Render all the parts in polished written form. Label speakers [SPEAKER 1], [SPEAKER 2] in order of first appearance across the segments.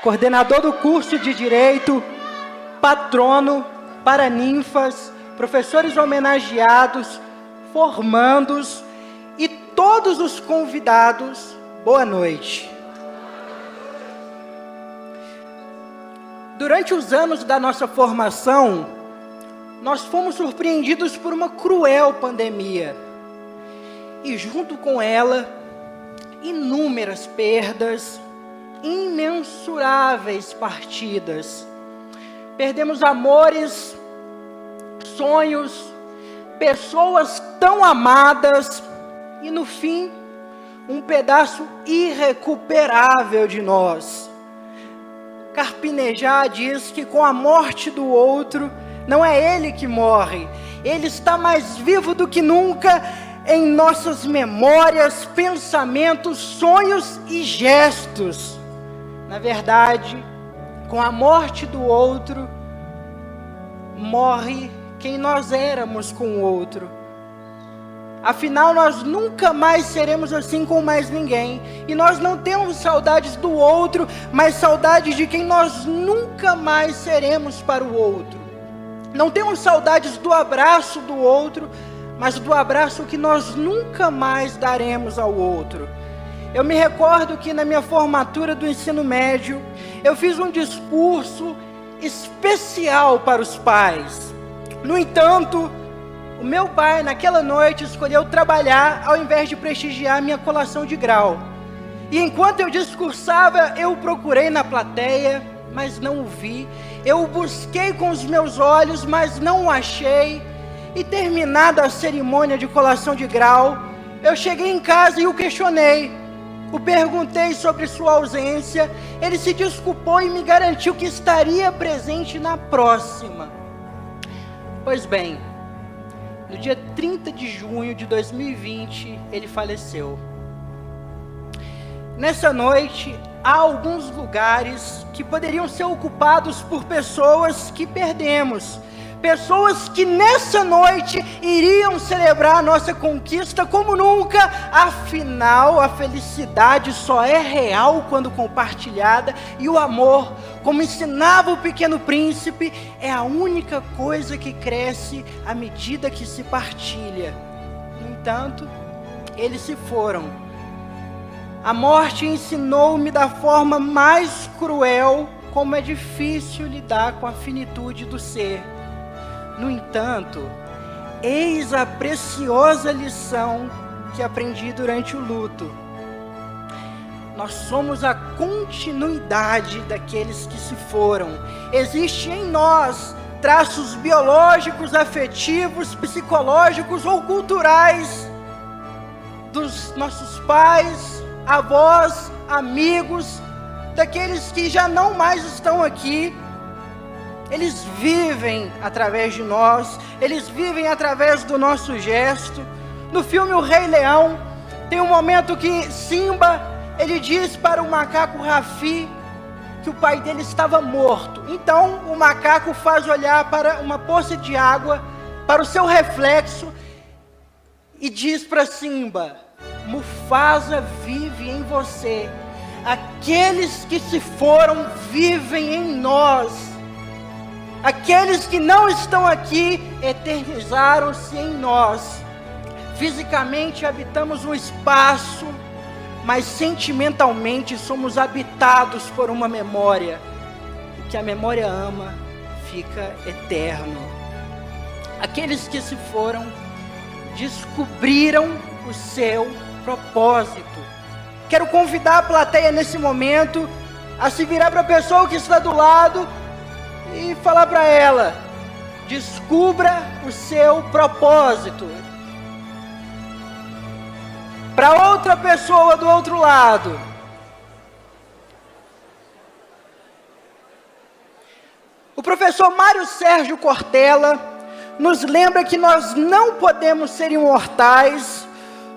[SPEAKER 1] coordenador do curso de Direito, patrono, paraninfas, professores homenageados, formandos e todos os convidados, boa noite. Durante os anos da nossa formação, nós fomos surpreendidos por uma cruel pandemia. E junto com ela, inúmeras perdas, imensuráveis partidas. Perdemos amores, sonhos, pessoas tão amadas e, no fim, um pedaço irrecuperável de nós. Carpinejar diz que com a morte do outro, não é ele que morre, ele está mais vivo do que nunca em nossas memórias, pensamentos, sonhos e gestos. Na verdade, com a morte do outro, morre quem nós éramos com o outro. Afinal, nós nunca mais seremos assim com mais ninguém. E nós não temos saudades do outro, mas saudades de quem nós nunca mais seremos para o outro. Não temos saudades do abraço do outro, mas do abraço que nós nunca mais daremos ao outro. Eu me recordo que na minha formatura do ensino médio, eu fiz um discurso especial para os pais. No entanto, o meu pai, naquela noite, escolheu trabalhar ao invés de prestigiar minha colação de grau. E enquanto eu discursava, eu o procurei na plateia, mas não o vi. Eu o busquei com os meus olhos, mas não o achei. E terminada a cerimônia de colação de grau, eu cheguei em casa e o questionei. O perguntei sobre sua ausência. Ele se desculpou e me garantiu que estaria presente na próxima. Pois bem, no dia 30 de junho de 2020, ele faleceu. Nessa noite, há alguns lugares que poderiam ser ocupados por pessoas que perdemos. Pessoas que nessa noite iriam celebrar a nossa conquista como nunca. Afinal, a felicidade só é real quando compartilhada. E o amor, como ensinava o Pequeno Príncipe, é a única coisa que cresce à medida que se partilha. No entanto, eles se foram. A morte ensinou-me da forma mais cruel como é difícil lidar com a finitude do ser. No entanto, eis a preciosa lição que aprendi durante o luto. Nós somos a continuidade daqueles que se foram. Existe em nós traços biológicos, afetivos, psicológicos ou culturais dos nossos pais, avós, amigos, daqueles que já não mais estão aqui. Eles vivem através de nós, eles vivem através do nosso gesto. No filme O Rei Leão, tem um momento que Simba, ele diz para o macaco Rafi que o pai dele estava morto. Então o macaco faz olhar para uma poça de água, para o seu reflexo, e diz para Simba: Mufasa vive em você. Aqueles que se foram vivem em nós. Aqueles que não estão aqui eternizaram-se em nós. Fisicamente habitamos um espaço, mas sentimentalmente somos habitados por uma memória. O que a memória ama fica eterno. Aqueles que se foram descobriram o seu propósito. Quero convidar a plateia nesse momento a se virar para a pessoa que está do lado e falar para ela: descubra o seu propósito. Para outra pessoa do outro lado: o professor Mário Sérgio Cortella nos lembra que nós não podemos ser imortais,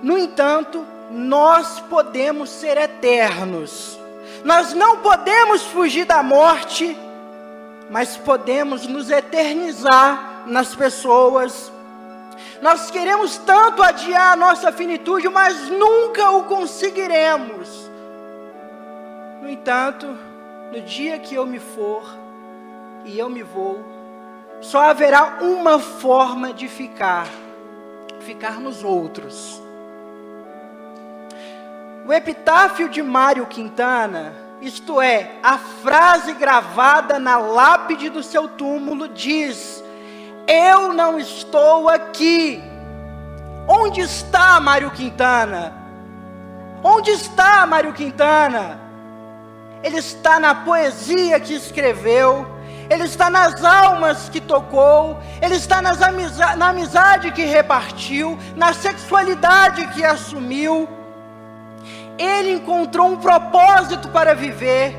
[SPEAKER 1] no entanto, nós podemos ser eternos. Nós não podemos fugir da morte, mas podemos nos eternizar nas pessoas. Nós queremos tanto adiar a nossa finitude, mas nunca o conseguiremos. No entanto, no dia que eu me for e eu me vou, só haverá uma forma de ficar nos outros. O epitáfio de Mário Quintana, isto é, a frase gravada na lápide do seu túmulo diz: eu não estou aqui. Onde está Mário Quintana? Onde está Mário Quintana? Ele está na poesia que escreveu, ele está nas almas que tocou, ele está na amizade que repartiu, na sexualidade que assumiu. Ele encontrou um propósito para viver,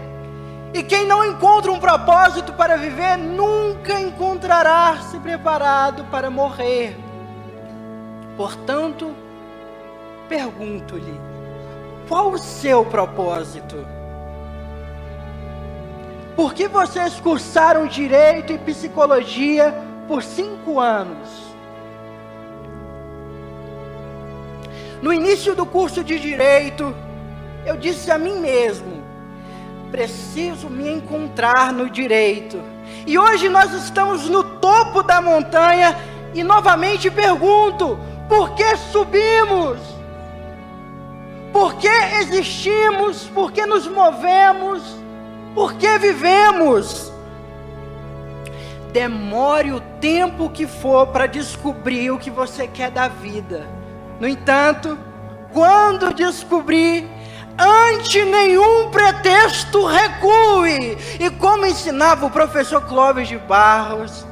[SPEAKER 1] e quem não encontra um propósito para viver, nunca encontrará se preparado para morrer. Portanto, pergunto-lhe, qual o seu propósito? Por que vocês cursaram Direito e Psicologia por 5 anos? No início do curso de Direito, eu disse a mim mesmo: preciso me encontrar no direito. E hoje nós estamos no topo da montanha e novamente pergunto: por que subimos? Por que existimos? Por que nos movemos? Por que vivemos? Demore o tempo que for para descobrir o que você quer da vida. No entanto, quando descobrir, ante nenhum pretexto recue. E como ensinava o professor Clóvis de Barros,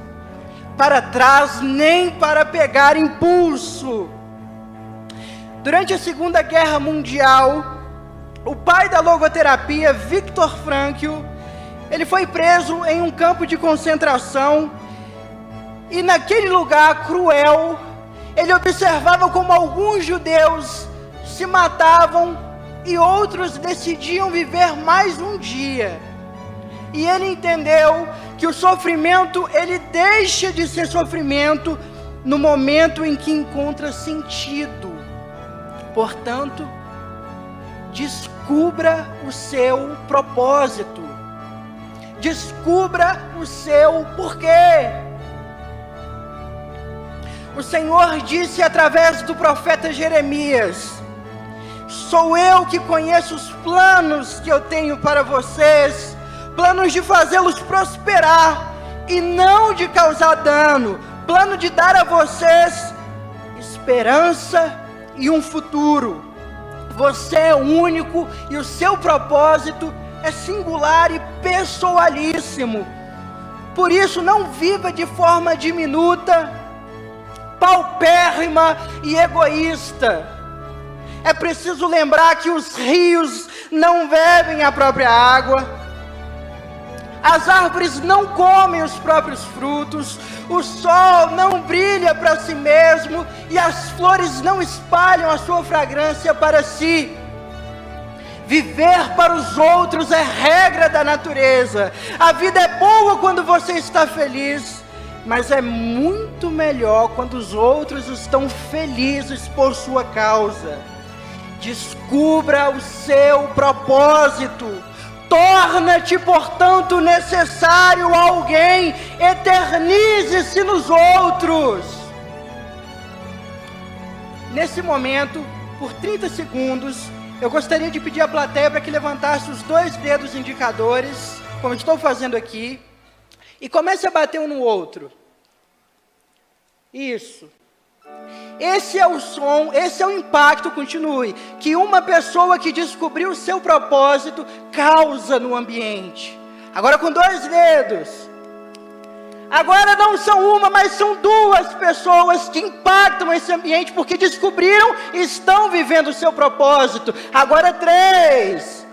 [SPEAKER 1] para trás nem para pegar impulso. Durante a Segunda Guerra Mundial, o pai da logoterapia, Viktor Frankl, ele foi preso em um campo de concentração, e naquele lugar cruel, ele observava como alguns judeus se matavam e outros decidiam viver mais um dia. E ele entendeu que o sofrimento, ele deixa de ser sofrimento no momento em que encontra sentido. Portanto, descubra o seu propósito. Descubra o seu porquê. O Senhor disse através do profeta Jeremias: sou eu que conheço os planos que eu tenho para vocês, planos de fazê-los prosperar e não de causar dano, plano de dar a vocês esperança e um futuro. Você é único e o seu propósito é singular e pessoalíssimo. Por isso, não viva de forma diminuta, paupérrima e egoísta. É preciso lembrar que os rios não bebem a própria água, as árvores não comem os próprios frutos, o sol não brilha para si mesmo e as flores não espalham a sua fragrância para si. Viver para os outros é regra da natureza. A vida é boa quando você está feliz, mas é muito melhor quando os outros estão felizes por sua causa. Descubra o seu propósito. Torna-te, portanto, necessário a alguém. Eternize-se nos outros. Nesse momento, por 30 segundos, eu gostaria de pedir à plateia para que levantasse os 2 dedos indicadores, como estou fazendo aqui, e comece a bater um no outro. Isso. Esse é o som, esse é o impacto, continue, que uma pessoa que descobriu o seu propósito causa no ambiente. Agora com 2 dedos. Agora não são uma, mas são 2 pessoas que impactam esse ambiente porque descobriram e estão vivendo o seu propósito. Agora 3.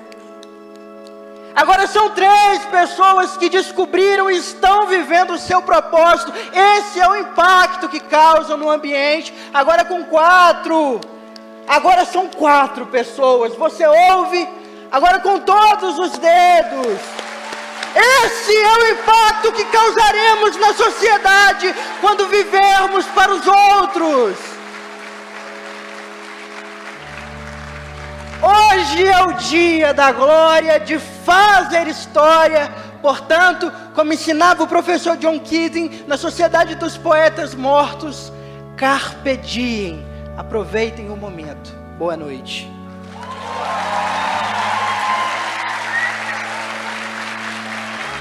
[SPEAKER 1] Agora são 3 pessoas que descobriram e estão vivendo o seu propósito. Esse é o impacto que causam no ambiente. Agora com 4. Agora são 4 pessoas. Você ouve? Agora com todos os dedos. Esse é o impacto que causaremos na sociedade quando vivermos para os outros. Hoje é o dia da glória de fazer história. Portanto, como ensinava o professor John Keating na Sociedade dos Poetas Mortos, carpe diem, aproveitem o momento. Boa noite.